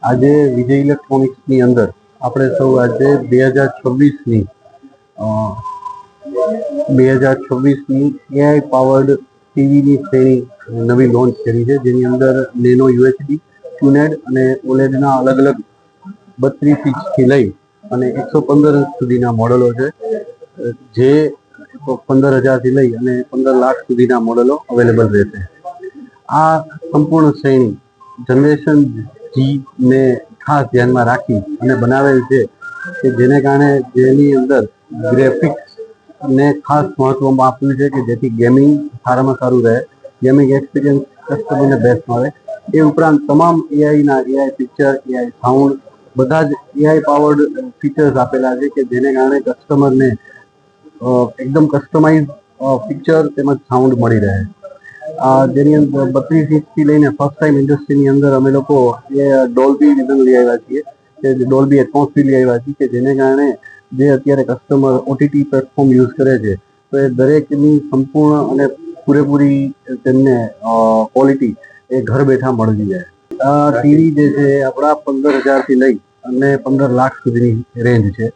આજે વિજય ઇલેક્ટ્રોનિક્સની અંદર આપણે સૌ આજે 2026ની 2026ની એઆઈ પાવર્ડ ટીવીની શ્રેણી નવી લોન્ચ કરી છે, જેની અંદર નેનો યુએચડી, QNED અને ઓલેડના અલગ અલગ 32 ઇંચથી લઈ અને 115 સુધીના મોડલો છે, જે 15,000થી લઈ અને 15 લાખ સુધીના મોડલો અવેલેબલ રહેશે. આ સંપૂર્ણ શ્રેણી જનરેશન જી ને ખાસ ધ્યાનમાં રાખી અને બનાવેલ છે, કે જેને કારણે જેની અંદર ગ્રાફિક્સ ને ખાસ મહત્વ આપ્યું છે, કે જેથી ગેમિંગ સારામાં સારું રહે, ગેમિંગ એક્સપિરિયન્સ કસ્ટમરને બેસ્ટ મળે. એ ઉપરાંત તમામ એઆઈ પિક્ચર, એઆઈ સાઉન્ડ બધા જ એઆઈ પાવર્ડ ફીચર્સ આપેલા છે, કે જેને કારણે કસ્ટમરને એકદમ કસ્ટમાઇઝ પિક્ચર તેમજ સાઉન્ડ મળી રહે. જેની અંદર 32 ઇંચથી લઈને ફર્સ્ટ ટાઈમ ઇન્ડસ્ટ્રીની અંદર અમે લોકો એ ડોલ્બી વિઝન લઈ આવ્યા છીએ, કે ડોલ્બી એટમોસ્ફિયર લઈ આવ્યા છીએ, કે જેને કારણે જે અત્યારે કસ્ટમર ઓટીટી પ્લેટફોર્મ યુઝ કરે છે, તો એ દરેકની સંપૂર્ણ અને પૂરેપૂરી તેમને ક્વોલિટી એ ઘર બેઠા મળી જાય. ટીવી જે છે આપણા 15,000થી લઈ અને 15 લાખ સુધીની રેન્જ છે.